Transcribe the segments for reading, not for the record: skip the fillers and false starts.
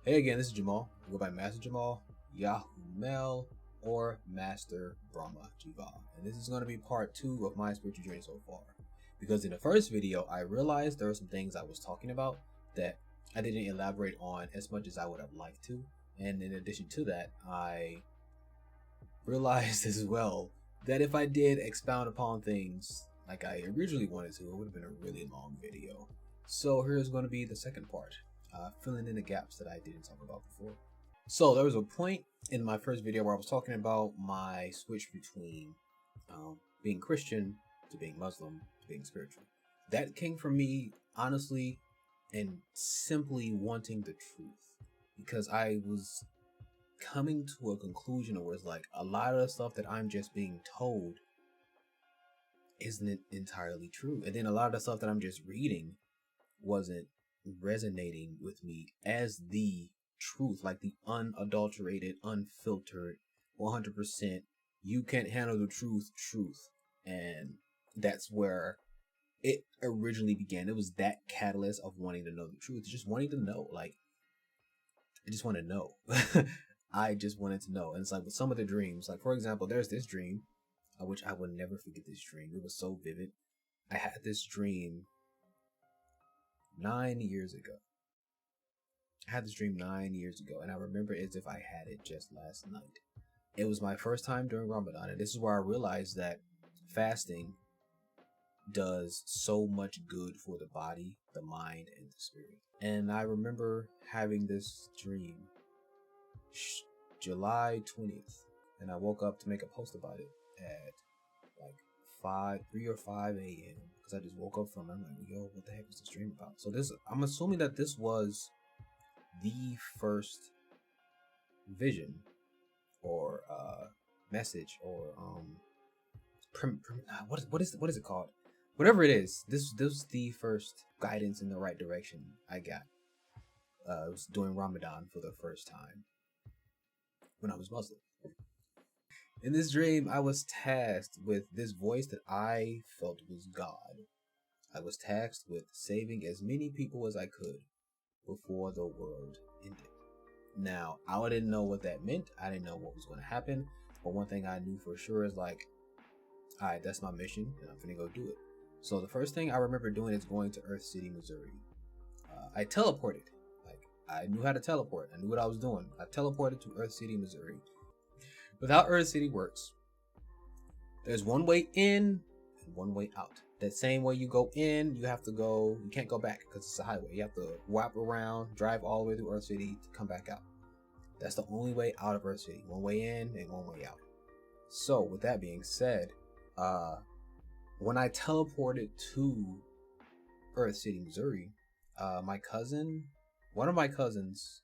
Hey again, this is Jamal. I go by Master Jamal, Yahumāl, or Master Brahma, Jivah. And this is going to be part 2 of my spiritual journey so far. Because in the first video, I realized there were some things I was talking about that I didn't elaborate on as much as I would have liked to. And in addition to that, I realized as well that if I did expound upon things like I originally wanted to, it would have been a really long video. So here's going to be the second part. Filling in the gaps that I didn't talk about before. So there was a point in my first video where I was talking about my switch between being Christian to being Muslim to being spiritual. That came from me honestly and simply wanting the truth, because I was coming to a conclusion where it's like a lot of the stuff that I'm just being told isn't entirely true, and then a lot of the stuff that I'm just reading wasn't resonating with me as the truth, like the unadulterated, unfiltered, 100% you can't handle the truth. And that's where it originally began. It was that catalyst of wanting to know the truth, just wanting to know. Like, I just want to know. I just wanted to know. And it's like with some of the dreams, like for example, there's this dream, which I will never forget this dream. It was so vivid. I had this dream 9 years ago. I had this dream 9 years ago, and I remember it as if I had it just last night. It was my first time during Ramadan, and this is where I realized that fasting does so much good for the body, the mind, and the spirit. And I remember having this dream July 20th, and I woke up to make a post about it at like 3 or 5 a.m. because I just woke up from it. I'm like, yo, what the heck was this dream about? So this, I'm assuming that this was the first vision or message or what is it called? Whatever it is, this was the first guidance in the right direction I got. It was during Ramadan for the first time when I was Muslim. In this dream, I was tasked with this voice that I felt was God. I was tasked with saving as many people as I could before the world ended. Now, I didn't know what that meant. I didn't know what was going to happen. But one thing I knew for sure is like, all right, that's my mission, and I'm finna go do it. So the first thing I remember doing is going to Earth City, Missouri. I teleported. Like, I knew how to teleport. I knew what I was doing. I teleported to Earth City, Missouri. But how Earth City works, there's one way in and one way out. That same way you go in, you can't go back because it's a highway. You have to wrap around, drive all the way through Earth City to come back out. That's the only way out of Earth City. One way in and one way out. So with that being said, when I teleported to Earth City, Missouri, one of my cousins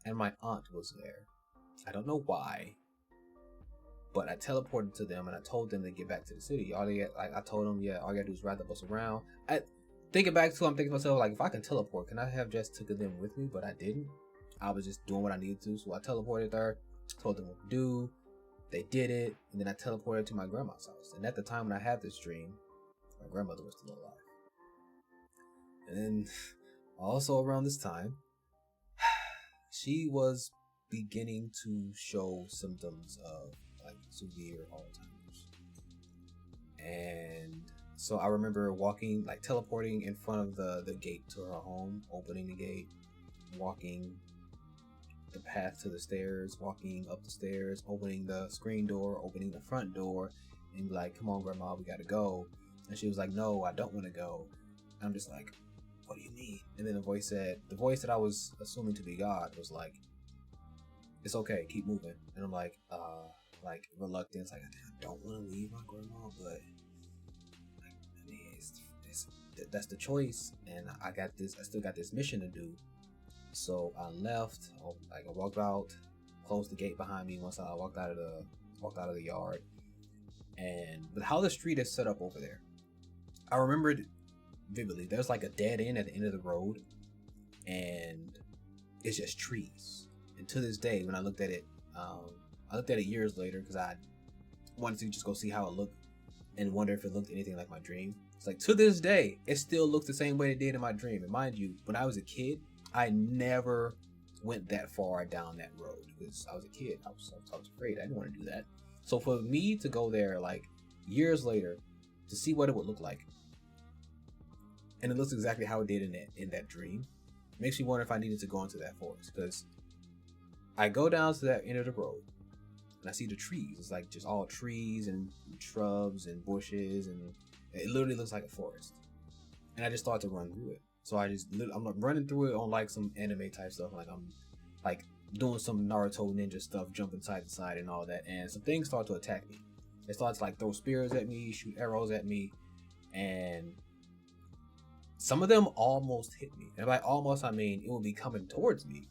and my aunt was there. I don't know why, but I teleported to them and I told them to get back to the city. I told them, yeah, all you gotta do is ride the bus around. I'm thinking to myself, like, if I can teleport, can I have just taken them with me? But I didn't. I was just doing what I needed to. So I teleported there, told them what to do. They did it. And then I teleported to my grandma's house. And at the time when I had this dream, my grandmother was still alive. And then also around this time, she was beginning to show symptoms of like severe Alzheimer's. And so I remember walking, like teleporting in front of the gate to her home, opening the gate, walking the path to the stairs, walking up the stairs, opening the screen door, opening the front door, and like, come on, Grandma, we gotta go. And she was like, no, I don't want to go. And I'm just like, what do you mean? And then the voice that I was assuming to be God was like, it's okay, keep moving. And I'm like reluctance, like, I don't want to leave my grandma, but like, I mean, that's the choice, and I still got this mission to do. So I left. I walked out, closed the gate behind me once I walked out of the yard. But how the street is set up over there, I remembered vividly. There's like a dead end at the end of the road, and it's just trees. And to this day, when I looked at it years later because I wanted to just go see how it looked and wonder if it looked anything like my dream. It's like, to this day, it still looks the same way it did in my dream. And mind you, when I was a kid, I never went that far down that road because I was a kid. I was afraid. I didn't want to do that. So for me to go there like years later to see what it would look like, and it looks exactly how it did in that dream, makes me wonder if I needed to go into that forest. Because I go down to that end of the road and I see the trees. It's like just all trees and shrubs and bushes, and it literally looks like a forest. And I just start to run through it. So I'm running through it on like some anime type stuff. Like I'm like doing some Naruto ninja stuff, jumping side to side and all that. And some things start to attack me. They start to like throw spears at me, shoot arrows at me, and some of them almost hit me. And by almost, I mean it will be coming towards me,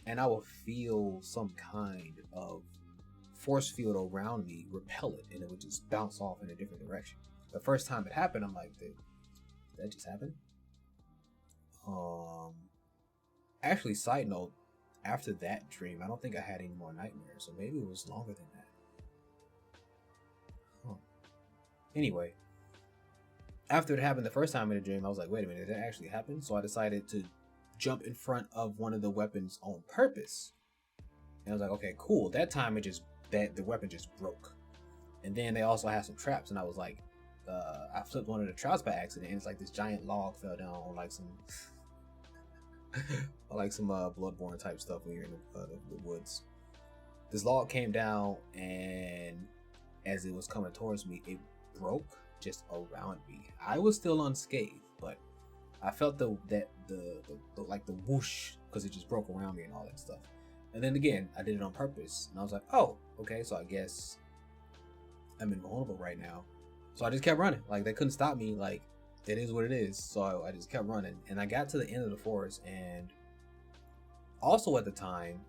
and I will feel some kind of force field around me repel it, and it would just bounce off in a different direction. The first time it happened, I'm like, did that just happen? Actually, side note, after that dream, I don't think I had any more nightmares, so maybe it was longer than that. Anyway, after it happened the first time in the dream, I was like, wait a minute, did that actually happen? So I decided to jump in front of one of the weapons on purpose. And I was like, okay, cool. That time the weapon just broke. And then they also had some traps, and I was like, I flipped one of the traps by accident, and it's like this giant log fell down on like some Bloodborne type stuff when you're in the woods. This log came down, and as it was coming towards me, it broke just around me. I was still unscathed, but I felt the whoosh because it just broke around me and all that stuff. And then again, I did it on purpose, and I was like, oh, okay, so I guess I'm invulnerable right now. So I just kept running. Like, they couldn't stop me. Like, it is what it is. So I just kept running, and I got to the end of the forest. And also at the time,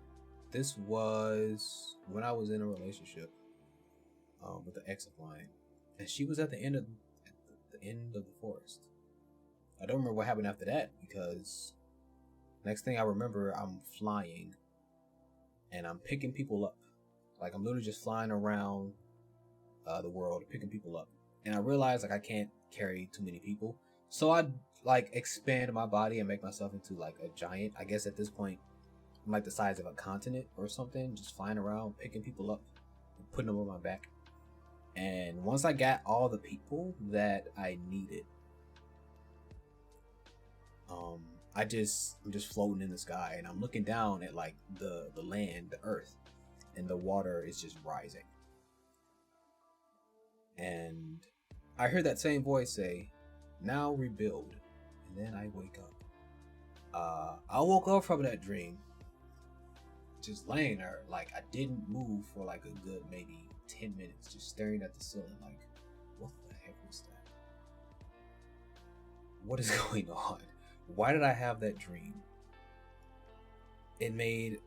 this was when I was in a relationship with an ex of mine, and she was at the end of the forest. I don't remember what happened after that, because next thing I remember, I'm flying and I'm picking people up. Like, I'm literally just flying around the world picking people up. And I realized like I can't carry too many people, so I like expand my body and make myself into like a giant. I guess at this point I'm like the size of a continent or something, just flying around picking people up and putting them on my back. And once I got all the people that I needed, I'm just floating in the sky, and I'm looking down at like the land, the earth, and the water is just rising. And I heard that same voice say, "Now rebuild." And then I wake up. I woke up from that dream just laying there. Like, I didn't move for like a good maybe 10 minutes, just staring at the ceiling like, what the heck was that? What is going on? Why did I have that dream? It made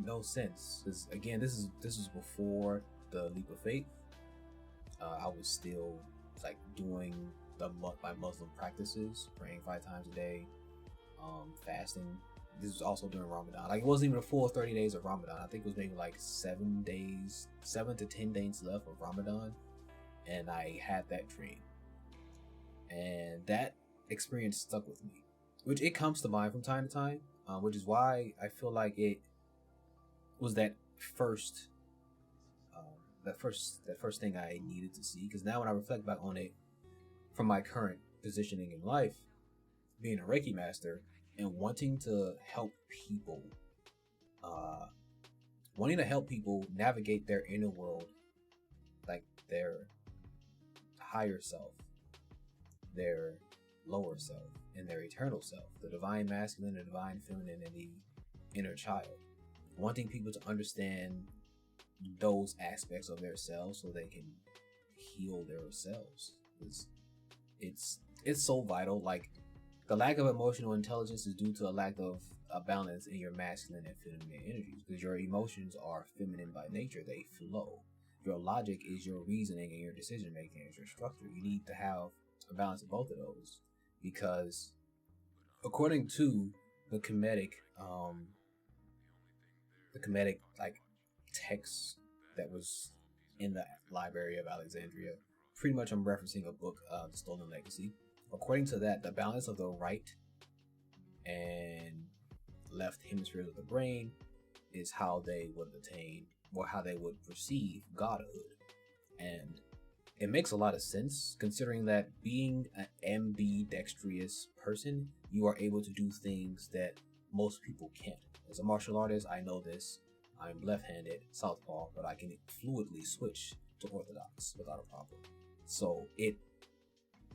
no sense. Because again, this is before the leap of faith. I was still like doing my Muslim practices, praying 5 times a day, fasting. This was also during Ramadan. Like, it wasn't even a full 30 days of Ramadan. I think it was maybe like 7 to 10 days left of Ramadan, and I had that dream, and that experience stuck with me, which it comes to mind from time to time, which is why I feel like it was that first thing I needed to see. Because now when I reflect back on it from my current positioning in life, being a Reiki master and wanting to help people navigate their inner world, like their higher self, their lower self, and their eternal self, the divine masculine, the divine feminine, and the inner child. Wanting people to understand those aspects of their selves so they can heal their selves. It's so vital. Like, the lack of emotional intelligence is due to a lack of a balance in your masculine and feminine energies, because your emotions are feminine by nature. They flow. Your logic is your reasoning, and your decision making is your structure. You need to have a balance of both of those, because according to the Kemetic like text that was in the Library of Alexandria, pretty much I'm referencing a book, The Stolen Legacy. According to that, the balance of the right and left hemispheres of the brain is how they would attain or how they would perceive godhood. And it makes a lot of sense considering that being an ambidextrous person, you are able to do things that most people can't. As a martial artist, I know this. I'm left-handed, southpaw, but I can fluidly switch to orthodox without a problem. So it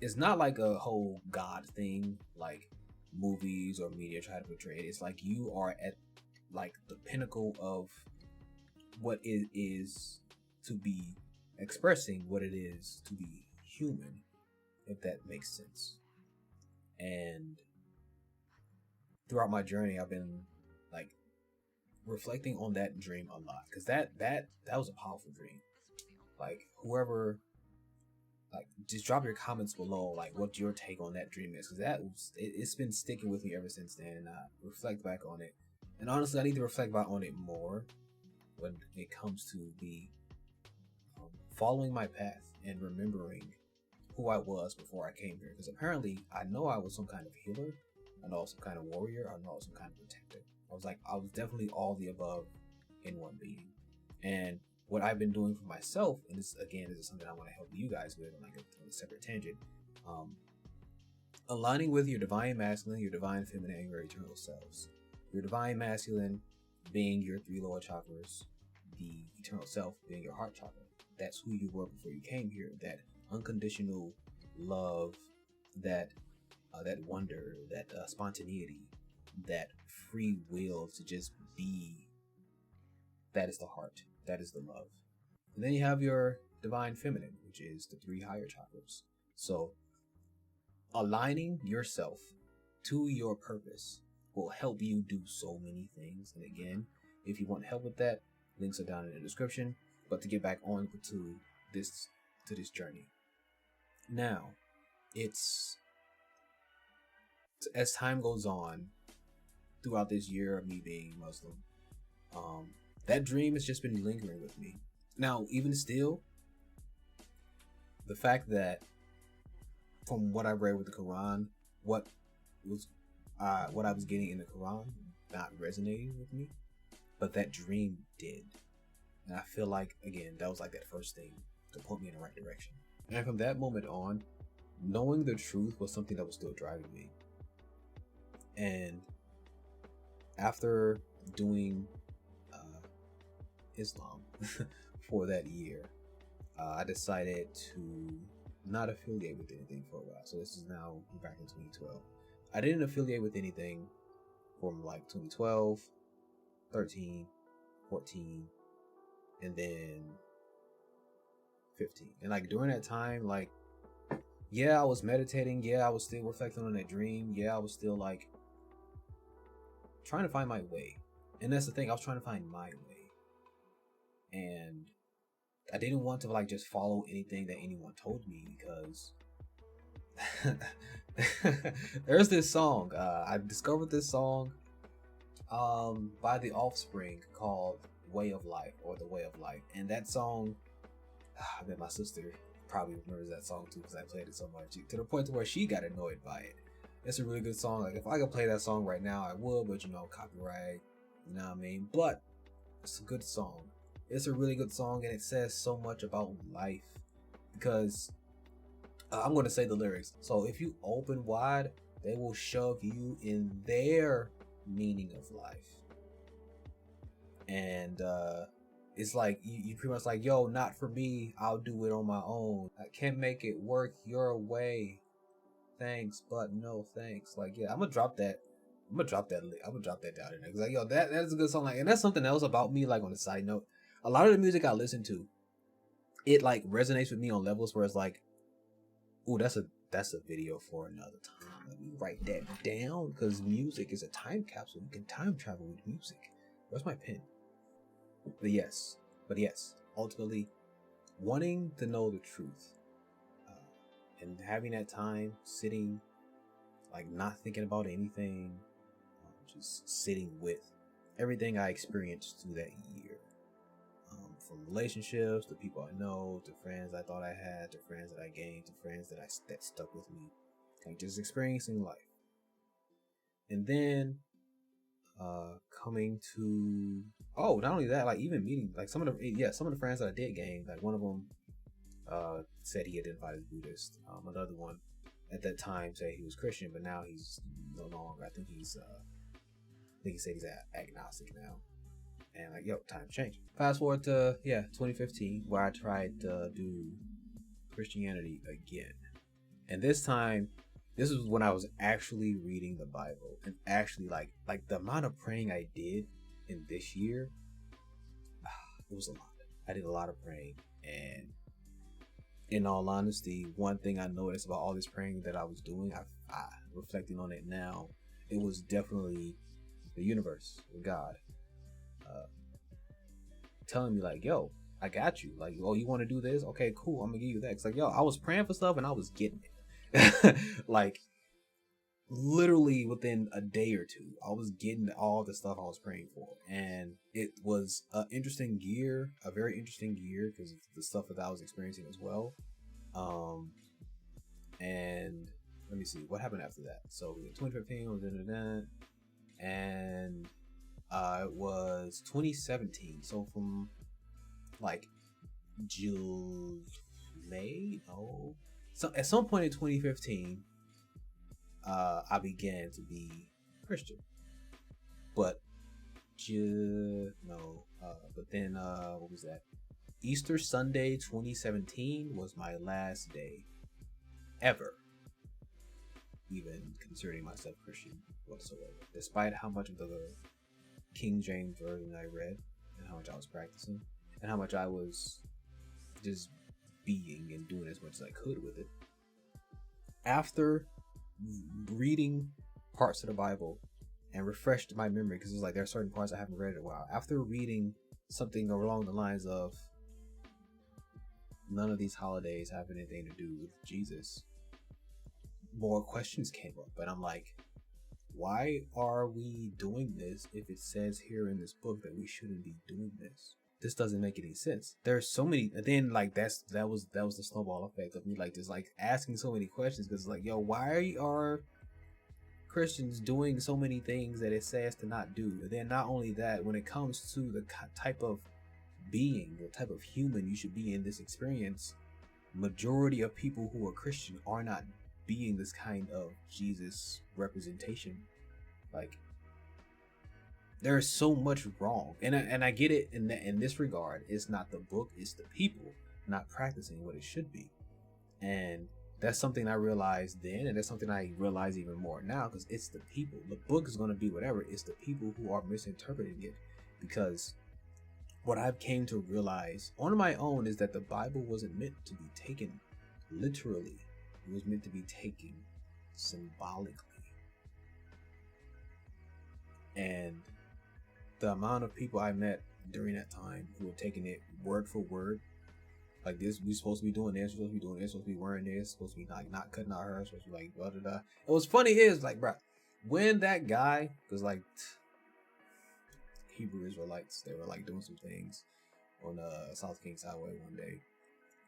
is not like a whole god thing like movies or media try to portray it. It's like you are at like the pinnacle of what it is to be expressing what it is to be human, if that makes sense. And throughout my journey, I've been like reflecting on that dream a lot, because that was a powerful dream. Like, whoever, like, just drop your comments below, like what your take on that dream is, because it's been sticking with me ever since then. And I reflect back on it, and honestly I need to reflect back on it more when it comes to the following my path and remembering who I was before I came here. Because apparently I know I was some kind of healer, I know I was some kind of warrior, I know I was some kind of protector. I was definitely all the above in one being. And what I've been doing for myself, and this is something I want to help you guys with on like a separate tangent, aligning with your divine masculine, your divine feminine, and your eternal selves. Your divine masculine being your 3 lower chakras, the eternal self being your heart chakra. That's who you were before you came here. That unconditional love, that wonder, that spontaneity, that free will to just be. That is the heart. That is the love. And then you have your divine feminine, which is the 3 higher chakras. So aligning yourself to your purpose will help you do so many things. And again, if you want help with that, links are down in the description. But to get back on to this journey. Now, it's as time goes on throughout this year of me being Muslim, that dream has just been lingering with me. Now, even still, the fact that from what I read with the Quran, what I was getting in the Quran not resonating with me, but that dream did. And I feel like, again, that was like that first thing to point me in the right direction. And from that moment on, knowing the truth was something that was still driving me. And after doing Islam for that year, I decided to not affiliate with anything for a while. So this is now back in 2012. I didn't affiliate with anything from like 2012, 13, 14, and then 15. And like during that time, like, yeah, I was meditating. Yeah, I was still reflecting on that dream. Yeah, I was still like trying to find my way. And that's the thing, I was trying to find my way. And I didn't want to like just follow anything that anyone told me, because there's this song. I discovered this song by The Offspring called Way of Life, or The Way of Life. And that song, I bet my sister probably remembers that song too, because I played it so much, to the point to where she got annoyed by it. It's a really good song. Like, if I could play that song right now, I would, but you know, copyright, you know what I mean? But it's a good song. It's a really good song, and it says so much about life, because I'm going to say the lyrics. So if you open wide, they will shove you in their meaning of life. And it's like you pretty much like, yo, not for me, I'll do it on my own. I can't make it work your way. Thanks, but no thanks. Like, yeah, I'm gonna drop that down in there. Cause like, yo, that's a good song. Like, and that's something else about me. Like, on a side note, a lot of the music I listen to, it like resonates with me on levels where it's like, ooh, that's a video for another time. Let me write that down, because music is a time capsule. You can time travel with music. Where's my pen? But yes, ultimately, wanting to know the truth, and having that time sitting, like not thinking about anything, just sitting with everything I experienced through that year, from relationships to people I know, to friends I thought I had, to friends that I gained, to friends that stuck with me, like just experiencing life. And then coming to, oh, not only that, like even meeting like some of the friends that I did gain, like one of them said he identified as Buddhist. Another one at that time said he was Christian, but now he's no longer. I think he said he's agnostic now. And like, yo, time's changing. Fast forward to 2015, where I tried to do Christianity again, and this time, this was when I was actually reading the Bible and actually like the amount of praying I did in this year. It was a lot. I did a lot of praying, and in all honesty, one thing I noticed about all this praying that I was doing, I reflecting on it now, it was definitely the universe, God, telling me like, yo, I got you. Like, oh, you want to do this? Okay, cool. I'm gonna give you that. It's like, yo, I was praying for stuff and I was getting it. Like, literally within a day or two, I was getting all the stuff I was praying for, and it was a very interesting year, because of the stuff that I was experiencing as well. And let me see what happened after that. So 2015 was in that, and it was 2017. So from like so at some point in 2015. I began to be Christian, but then what was that? Easter Sunday 2017 was my last day ever even considering myself Christian whatsoever, despite how much of the King James version I read and how much I was practicing and how much I was just being and doing as much as I could with it. After reading parts of the Bible and refreshed my memory, because it's like there are certain parts I haven't read in a while. After reading something along the lines of none of these holidays have anything to do with Jesus, more questions came up, and I'm like, why are we doing this if it says here in this book that we shouldn't be doing this? This doesn't make any sense. There's so many, and then like that was the snowball effect of me like just like asking so many questions, because like, yo, why are Christians doing so many things that it says to not do? And then not only that, when it comes to the type of being, the type of human you should be in this experience, majority of people who are Christian are not being this kind of Jesus representation. Like, there is so much wrong, and I get it in this regard. It's not the book, it's the people not practicing what it should be. And that's something I realized then, and that's something I realize even more now, because it's the people. The book is going to be whatever, it's the people who are misinterpreting it. Because what I've came to realize on my own is that the Bible wasn't meant to be taken literally. It was meant to be taken symbolically. And the amount of people I met during that time who were taking it word for word, like, this, we're supposed to be doing this, we're supposed to be doing this, supposed to be wearing this, supposed to be like not cutting our hair, supposed to be like blah blah blah. And what's funny is, like, bro, when that guy was like, Hebrew Israelites, they were like doing some things on South Kings Highway one day,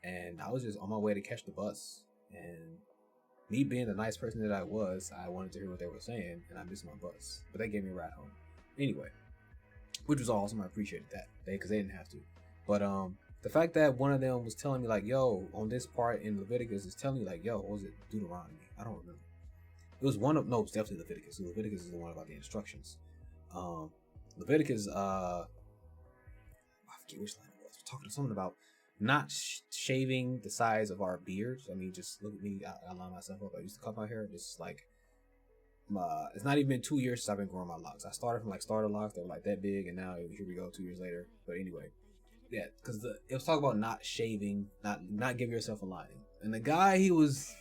and I was just on my way to catch the bus, and me being the nice person that I was, I wanted to hear what they were saying, and I missed my bus, but they gave me a ride home anyway, which was awesome. I appreciated that, because they didn't have to. But the fact that one of them was telling me like, yo, on this part in Leviticus is telling me like, yo, what was it, Deuteronomy? I don't remember. It was one of, no, it's definitely Leviticus. So Leviticus is the one about the instructions. Leviticus, I forget which line it was. We're talking something about not shaving the size of our beards. I mean, just look at me. I line myself up. I used to cut my hair. Just like, it's not even been 2 years since I've been growing my locks. I started from like starter locks that were like that big, and now here we go 2 years later. But anyway, yeah, because it was talking about not shaving, not giving yourself a lining. And the guy he was,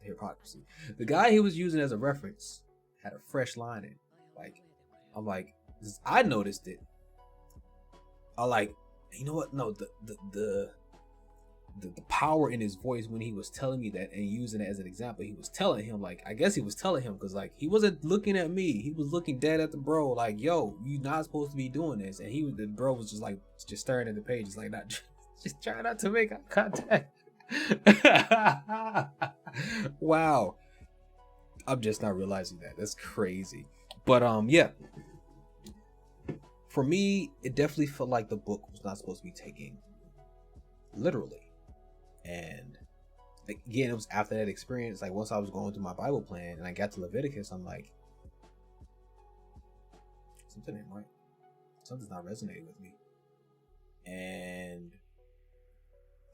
hypocrisy. The guy he was using as a reference had a fresh lining. Like, I'm like, I noticed it. I like, you know what? No, the power in his voice when he was telling me that and using it as an example, he was telling him, like, I guess he was telling him, because like, he wasn't looking at me, he was looking dead at the bro, like, yo, you not supposed to be doing this. And the bro was just like, just staring at the pages, like, not just trying not to make eye contact. Wow, I'm just not realizing that. That's crazy. But yeah, for me, it definitely felt like the book was not supposed to be taken literally. And again, it was after that experience, like once I was going through my Bible plan and I got to Leviticus, I'm like, something ain't right. Something's not resonating with me. And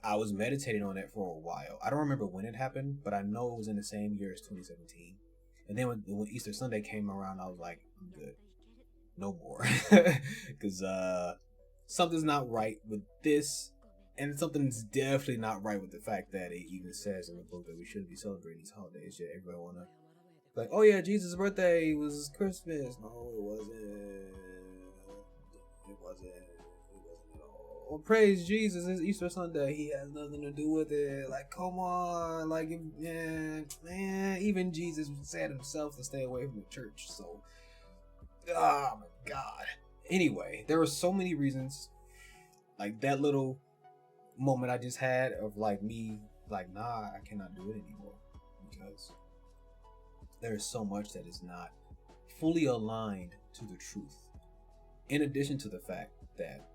I was meditating on it for a while. I don't remember when it happened, but I know it was in the same year as 2017. And then when Easter Sunday came around, I was like, I'm good. No more. Because something's not right with this. And something's definitely not right with the fact that it even says in the book that we shouldn't be celebrating these holidays. Yet everybody wanna like, oh yeah, Jesus' birthday was Christmas. No, it wasn't. It wasn't. It wasn't at all. Oh, praise Jesus! It's Easter Sunday. He has nothing to do with it. Like, come on. Like, man, even Jesus said himself to stay away from the church. So, oh my God. Anyway, there were so many reasons. Like that little moment I just had of like me, like, nah, I cannot do it anymore because there's so much that is not fully aligned to the truth. In addition to the fact that,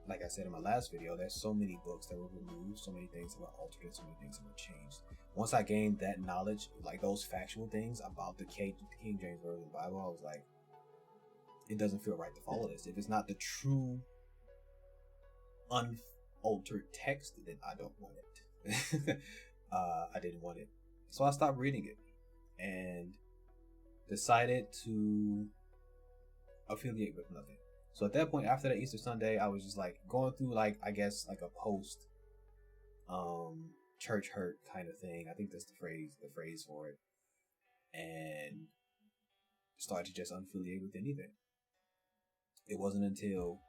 like I said in my last video, there's so many books that were removed, so many things that were altered, so many things that were changed. Once I gained that knowledge, like those factual things about the King James Version of the Bible, I was like, it doesn't feel right to follow this. If it's not the true unaltered text, then I don't want it. I didn't want it. So I stopped reading it and decided to affiliate with nothing. So at that point, after that Easter Sunday, I was just like going through like, I guess like a post church hurt kind of thing. I think that's the phrase for it. And started to just unaffiliate with anything. It wasn't until,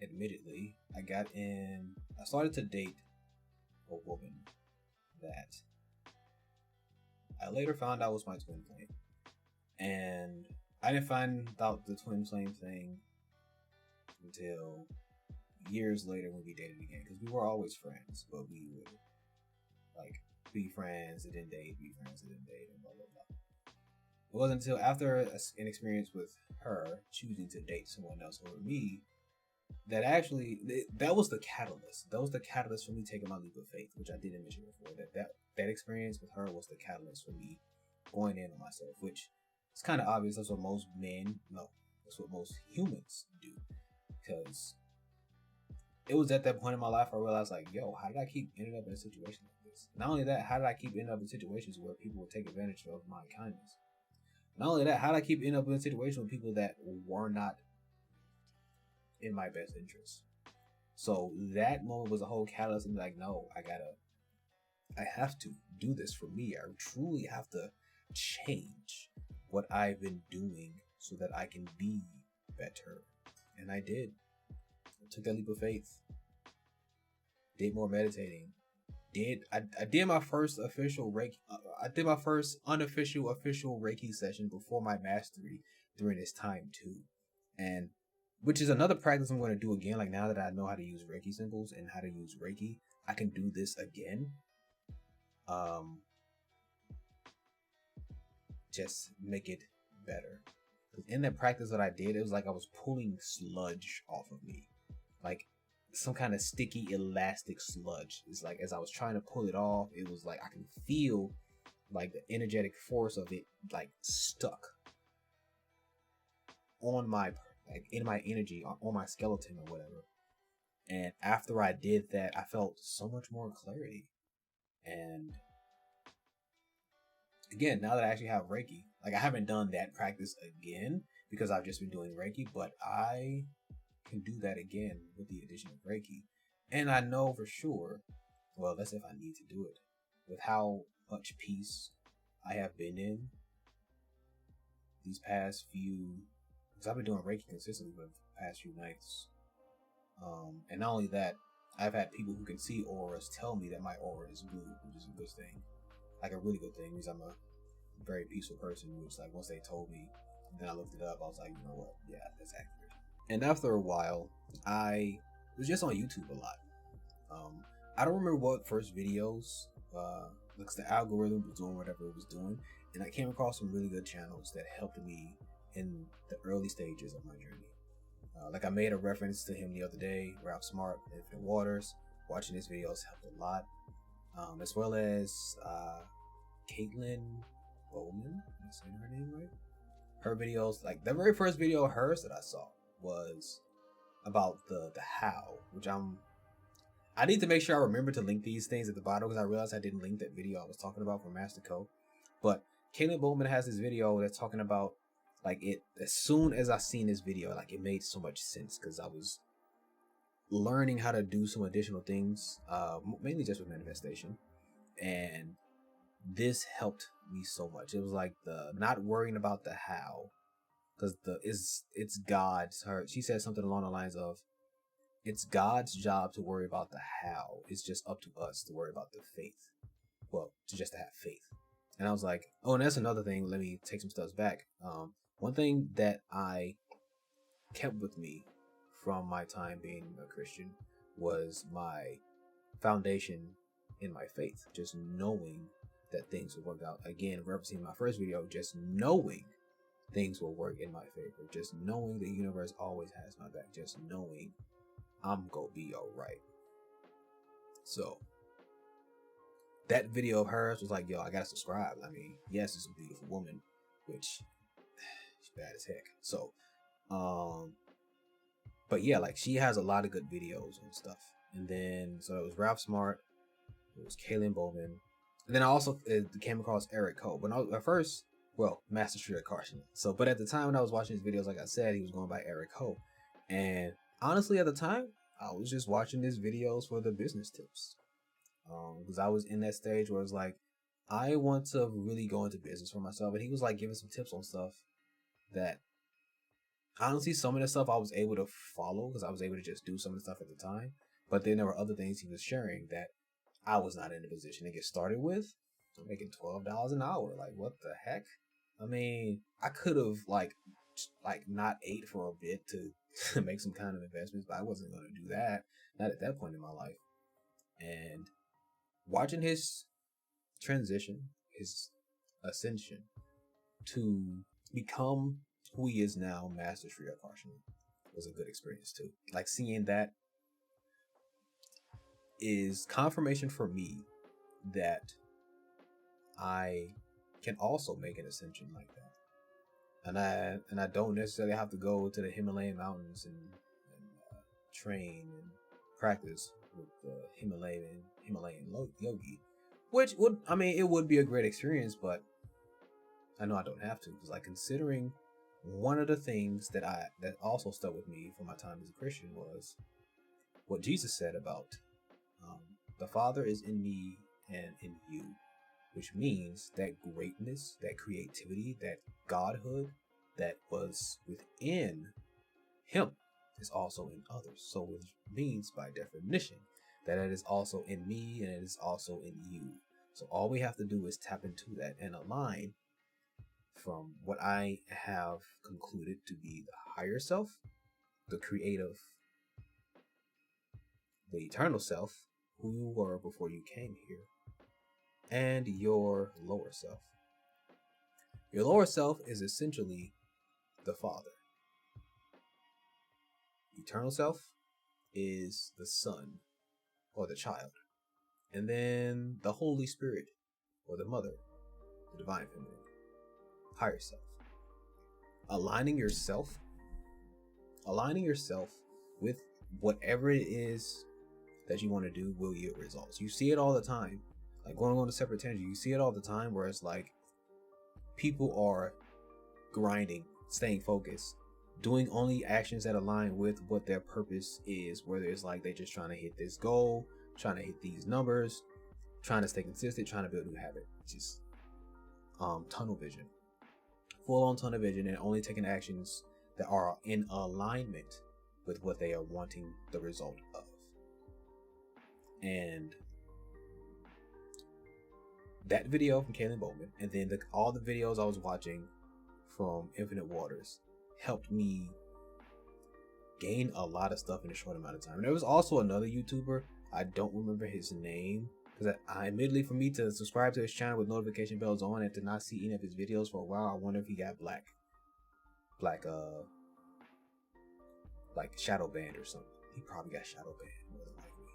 admittedly, I started to date a woman that I later found out was my twin flame. And I didn't find out the twin flame thing until years later when we dated again, because we were always friends, but we would like be friends and then date, be friends and then date, and blah blah blah. It wasn't until after an experience with her choosing to date someone else over me that actually that was the catalyst. That was the catalyst for me taking my leap of faith, which I didn't mention before. That experience with her was the catalyst for me going in on myself, which is kind of obvious. That's what most men, no, that's what most humans do. Because it was at that point in my life I realized, like, yo, how did I keep ending up in a situation like this? Not only that, how did I keep ending up in situations where people would take advantage of my kindness? Not only that, how did I keep ending up in a situation with people that were not in my best interest? So that moment was a whole catalyst. And like, no, I have to do this for me. I truly have to change what I've been doing so that I can be better. And I did. I took that leap of faith. Did more meditating. I did my first official Reiki. I did my first unofficial official Reiki session before my mastery during this time too, and which is another practice I'm going to do again. Like now that I know how to use Reiki symbols and how to use Reiki, I can do this again. Just make it better. In that practice that I did, it was like I was pulling sludge off of me, like some kind of sticky elastic sludge. It's like as I was trying to pull it off, it was like I can feel like the energetic force of it like stuck on my, like in my energy, on my skeleton or whatever. And after I did that, I felt so much more clarity. And again, now that I actually have Reiki, like I haven't done that practice again because I've just been doing Reiki, but I can do that again with the addition of Reiki. And I know for sure, well, that's if I need to do it, with how much peace I have been in these past few, because I've been doing Reiki consistently for the past few nights. And not only that, I've had people who can see auras tell me that my aura is blue, which is a good thing. Like a really good thing, because I'm a very peaceful person, which like once they told me, then I looked it up, I was like, you know what, yeah, that's accurate. And after a while, I was just on YouTube a lot. I don't remember what first videos, because the algorithm was doing whatever it was doing, and I came across some really good channels that helped me in the early stages of my journey. Like I made a reference to him the other day, Ralph Smart, Infinite Waters. Watching his videos helped a lot, as well as Caitlin Bowman. Am I saying her name right? Her videos, like the very first video of hers that I saw was about the how, which I need to make sure I remember to link these things at the bottom because I realized I didn't link that video I was talking about from Master Co. But Caitlin Bowman has this video that's talking about like it. As soon as I seen this video, like it made so much sense because I was learning how to do some additional things, mainly just with manifestation, and this helped me so much. It was like the not worrying about the how, because it's God's. She said something along the lines of, it's God's job to worry about the how. It's just up to us to worry about the faith. Well, to just have faith. And I was like, oh, and that's another thing. Let me take some steps back. One thing that I kept with me from my time being a Christian was my foundation in my faith. Just knowing that things will work out. Again, referencing my first video, just knowing things will work in my favor. Just knowing the universe always has my back. Just knowing I'm gonna be alright. So that video of hers was like, yo, I gotta subscribe. I mean, yes, it's a beautiful woman, which she's bad as heck. So, but yeah, like she has a lot of good videos and stuff. And then, so it was Ralph Smart, it was Caitlin Bowman, and then I also came across Eric Cole. But at first, well, Master Street Carson. So, but at the time when I was watching his videos, like I said, he was going by Eric Cole. And honestly, at the time, I was just watching his videos for the business tips. Because I was in that stage where it's like, I want to really go into business for myself. And he was like giving some tips on stuff that honestly, some of the stuff I was able to follow because I was able to just do some of the stuff at the time. But then there were other things he was sharing that I was not in a position to get started with. I'm making $12 an hour. Like, what the heck? I mean, I could have like not ate for a bit to make some kind of investments, but I wasn't going to do that. Not at that point in my life. And watching his transition, his ascension to become who he is now, Master Sri Akarshan, was a good experience too. Like seeing that is confirmation for me that I can also make an ascension like that. And I don't necessarily have to go to the Himalayan mountains and train and practice with the Himalayan yogi, which would, I mean, it would be a great experience, but I know I don't have to, because like considering one of the things that also stuck with me from my time as a Christian was what Jesus said about the Father is in me and in you, which means that greatness, that creativity, that godhood that was within him is also in others. So it means by definition that it is also in me and it is also in you. So all we have to do is tap into that and align from what I have concluded to be the higher self, the creative, the eternal self, who you were before you came here, and your lower self. Your lower self is essentially the Father. Eternal self is the Son or the child. And then the Holy Spirit or the Mother, the Divine Feminine, higher self. Aligning yourself with whatever it is that you want to do will yield results. You see it all the time. Like going on a separate tangent, you see it all the time where it's like people are grinding, staying focused, doing only actions that align with what their purpose is, whether it's like they're just trying to hit this goal, trying to hit these numbers, trying to stay consistent, trying to build a new habit. Just tunnel vision. Full on tunnel vision, and only taking actions that are in alignment with what they are wanting the result of. And that video from Caitlin Bowman, and then all the videos I was watching from Infinite Waters helped me gain a lot of stuff in a short amount of time. And there was also another YouTuber, I don't remember his name, because I admittedly, for me to subscribe to his channel with notification bells on and to not see any of his videos for a while, I wonder if he got black. black like shadow banned or something. He probably got shadow banned more than likely.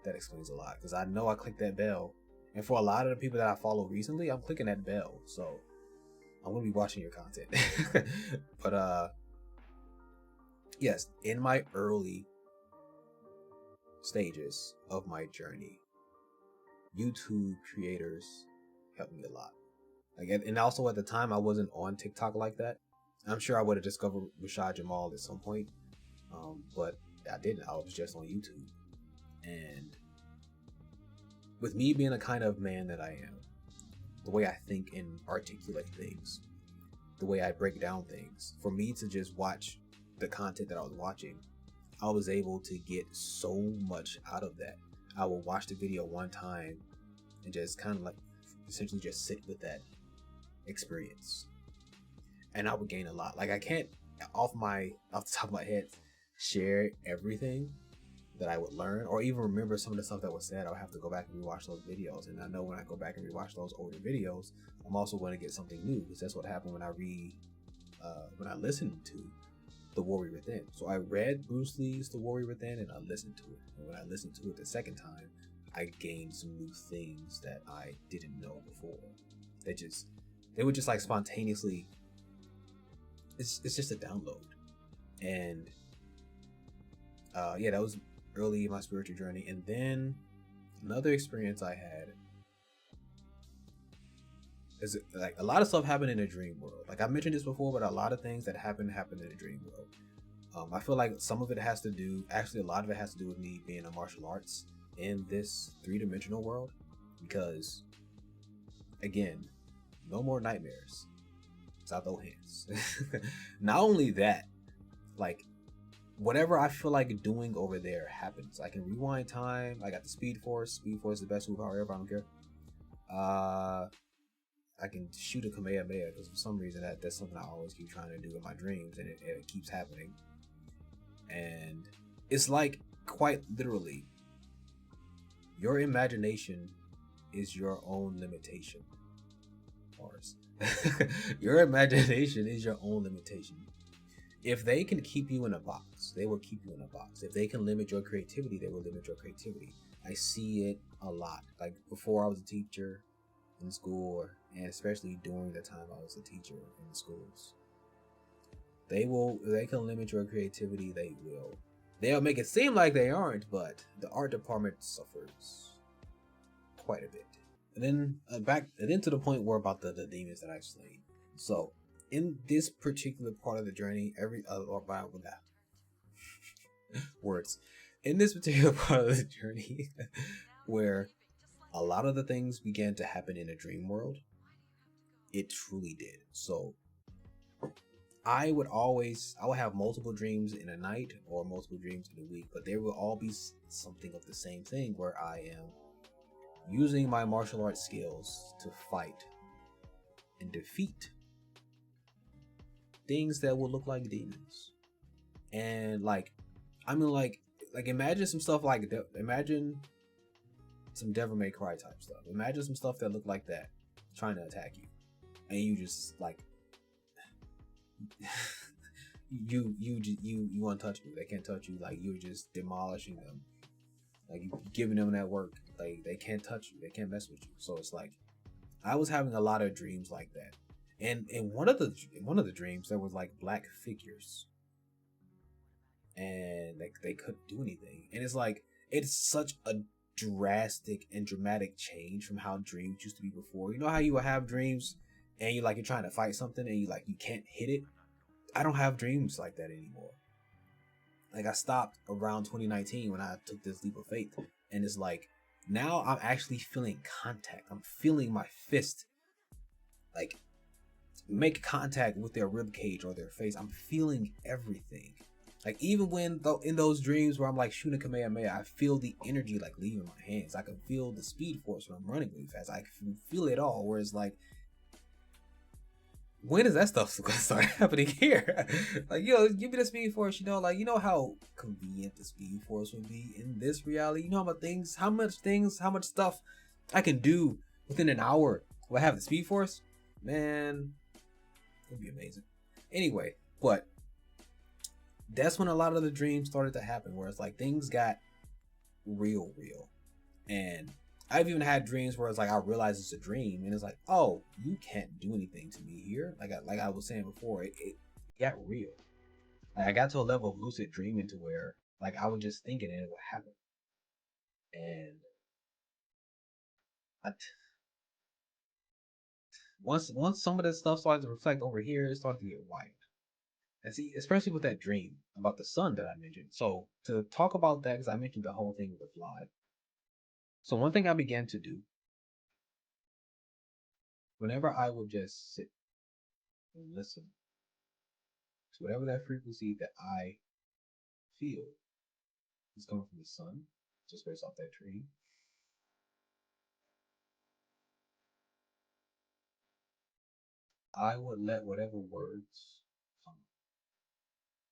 That explains a lot because I know I clicked that bell, and for a lot of the people that I follow recently, I'm clicking that bell, so I'm gonna be watching your content. But yes, in my early stages of my journey, YouTube creators helped me a lot. Like, and also at the time I wasn't on TikTok like that. I'm sure I would have discovered Jamal at some point, but I didn't. I was just on YouTube. And with me being the kind of man that I am, the way I think and articulate things, the way I break down things, for me to just watch the content that I was watching, I was able to get so much out of that. I would watch the video one time and just kind of like essentially just sit with that experience, and I would gain a lot. Like, I can't off the top of my head share everything that I would learn or even remember some of the stuff that was said. I would have to go back and rewatch those videos, and I know when I go back and rewatch those older videos, I'm also going to get something new, because that's what happened when I listened to The Warrior Within. So I read Bruce Lee's The Warrior Within and I listened to it, and when I listened to it the second time, I gained some new things that I didn't know before. They were just like spontaneously, it's just a download. And that was early in my spiritual journey. And then another experience I had is like a lot of stuff happened in the dream world. Like I mentioned this before, but a lot of things that happened in the dream world. I feel like some of it has to do, actually a lot of it has to do with me being a martial arts in this three-dimensional world, because again, no more nightmares. It's out those hands. Not only that, like whatever I feel like doing over there happens. I can rewind time. I got the Speed Force. Speed Force is the best superpower ever. I don't care. I can shoot a Kamehameha, because for some reason that's something I always keep trying to do in my dreams, and it keeps happening. And it's like, quite literally, your imagination is your own limitation. Bars. Your imagination is your own limitation. If they can keep you in a box, they will keep you in a box. If they can limit your creativity, they will limit your creativity. I see it a lot. Like before I was a teacher in school, and especially during the time I was a teacher in the schools. They can limit your creativity, they will. They'll make it seem like they aren't, but the art department suffers quite a bit. And then to the point where about the demons that I've slain. So in this particular part of the journey, words. In this particular part of the journey, where a lot of the things began to happen in a dream world, it truly did. So I would have multiple dreams in a night or multiple dreams in a week, but there will all be something of the same thing, where I am using my martial arts skills to fight and defeat things that will look like demons. And imagine some stuff like imagine some Devil May Cry type stuff. Imagine some stuff that look like that trying to attack you, and you just like you untouchable. They can't touch you. Like you're just demolishing them. Like you giving them that work. Like they can't touch you. They can't mess with you. So it's like I was having a lot of dreams like that. And in one of the dreams there was like black figures, and they couldn't do anything. And it's like it's such a drastic and dramatic change from how dreams used to be before. You know how you would have dreams and you're trying to fight something and you can't hit it? I don't have dreams like that anymore. Like I stopped around 2019 when I took this leap of faith, and it's like now I'm actually feeling contact. I'm feeling my fist like make contact with their rib cage or their face. I'm feeling everything. Like even when in those dreams where I'm like shooting Kamehameha, I feel the energy like leaving my hands. I can feel the Speed Force when I'm running really fast. I can feel it all. Whereas like, when is that stuff gonna start happening here? Like, give me the Speed Force. Like, how convenient the Speed Force would be in this reality. How much stuff I can do within an hour. Will I have the Speed Force? Man, it'd be amazing. Anyway, But that's when a lot of the dreams started to happen, where it's like things got real. And I've even had dreams where it's like I realize it's a dream, and it's like, oh, you can't do anything to me here. Like I was saying before, it got real. Like I got to a level of lucid dreaming to where like I was just thinking and it would happen. And I, once some of this stuff started to reflect over here, it started to get wild. And see, especially with that dream about the sun that I mentioned. So to talk about that, because I mentioned the whole thing with the fly. So one thing I began to do whenever I would just sit and listen to whatever that frequency that I feel is coming from the sun, just based off that tree, I would let whatever words come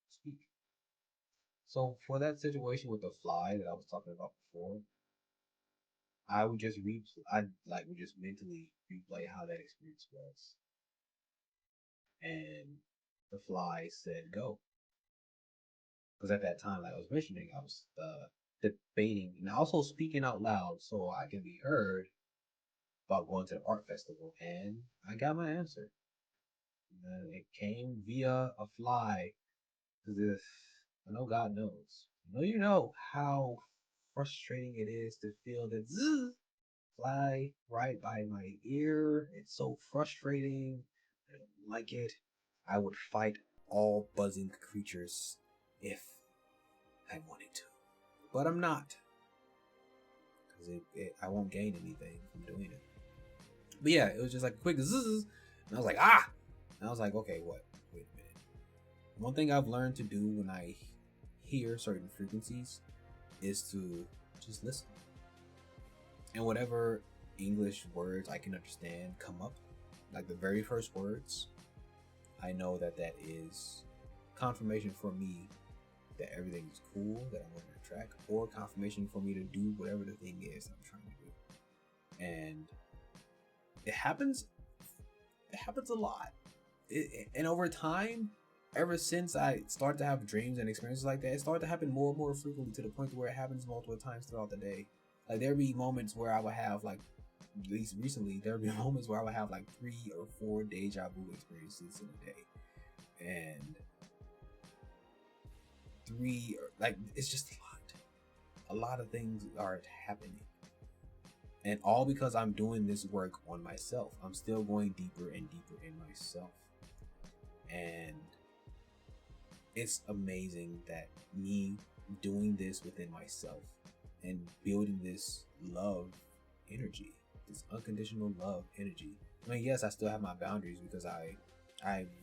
speak. So for that situation with the fly that I was talking about before, I would just I like would just mentally replay how that experience was, and the fly said go. Because at that time, like I was mentioning, I was debating and also speaking out loud so I can be heard about going to the art festival, and I got my answer. And it came via a fly. Because I know God knows. You know how frustrating it is to feel that zzz, fly right by my ear. It's so frustrating. I don't like it. I would fight all buzzing creatures if I wanted to, but I'm not, because I won't gain anything from doing it. But yeah, it was just like a quick zzz, and I was like, ah, and I was like, okay, what? Wait a minute. One thing I've learned to do when I hear certain frequencies is to just listen, and whatever English words I can understand come up, like the very first words, I know that that is confirmation for me that everything is cool, that I'm on the track, or confirmation for me to do whatever the thing is that I'm trying to do. And it happens a lot. And over time, ever since I started to have dreams and experiences like that, it started to happen more and more frequently, to the point where it happens multiple times throughout the day. Like there'd be moments where I would have, like, at least recently, there'd be moments where I would have like 3 or 4 deja vu experiences in a day. And like, it's just a lot of things are happening, and all because I'm doing this work on myself. I'm still going deeper and deeper in myself, and it's amazing that me doing this within myself and building this love energy, this unconditional love energy. I mean, yes, I still have my boundaries, because I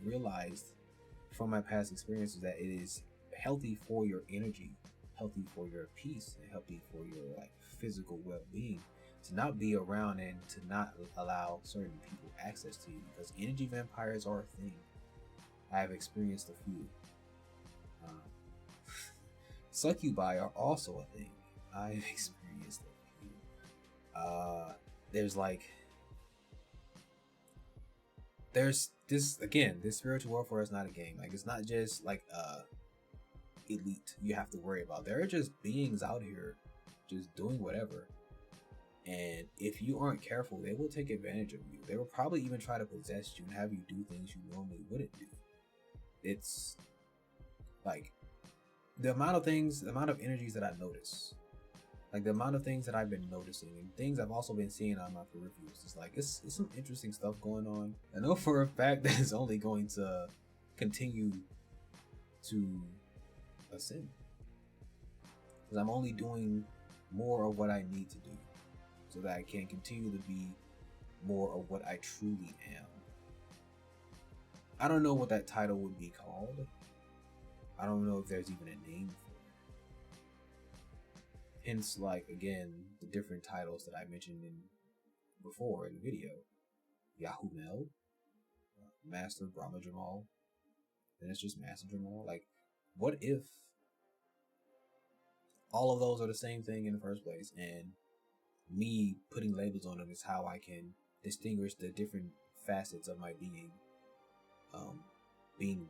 realized from my past experiences that it is healthy for your energy, healthy for your peace, and healthy for your like physical well-being to not be around and to not allow certain people access to you, because energy vampires are a thing. I have experienced a few. Succubi are also a thing. I've experienced a few. There's like there's this, again, this spiritual warfare is not a game. Like, it's not just like elite you have to worry about. There are just beings out here just doing whatever, and if you aren't careful, they will take advantage of you. They will probably even try to possess you and have you do things you normally wouldn't do. It's like the amount of energies that I notice, like the amount of things that I've been noticing and things I've also been seeing on my peripherals. It's like it's some interesting stuff going on. I know for a fact that it's only going to continue to ascend, because I'm only doing more of what I need to do so that I can continue to be more of what I truly am. I don't know what that title would be called. I don't know if there's even a name for it. Hence, like, again, the different titles that I mentioned before in the video. Yahumāl, Master Brahma Jamal. Then it's just Master Jamal. Like, what if all of those are the same thing in the first place, and me putting labels on them is how I can distinguish the different facets of my being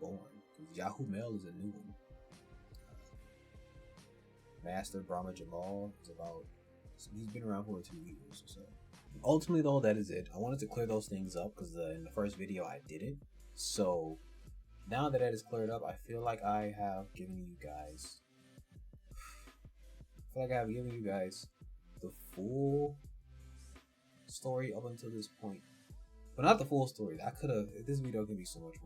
born? because Yahumāl is a new one. Master Brahma Jamal is about, he's been around for 2 years or so. Ultimately though, that is it. I wanted to clear those things up because in the first video I didn't. So now that is cleared up, I feel like I have given you guys the full story up until this point. But not the full story. I could have, this video can be so much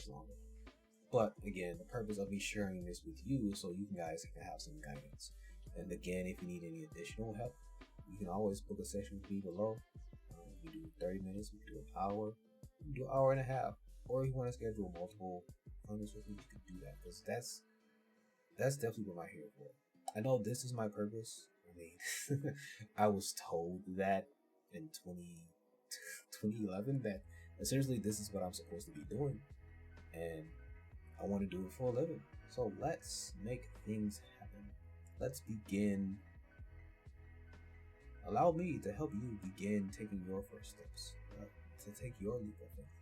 longer. But again, the purpose of me sharing this with you is so you guys can have some guidance. And again, if you need any additional help, you can always book a session with me below. We do 30 minutes, we can do an hour, we can do an hour and a half. Or if you want to schedule multiple appointments with me, you can do that. Because that's definitely what I'm here for. I know this is my purpose. I mean, I was told that in 2011 that essentially this is what I'm supposed to be doing. And I want to do it for a living. So let's make things happen. Let's begin. Allow me to help you begin taking your first steps, to take your leap of faith.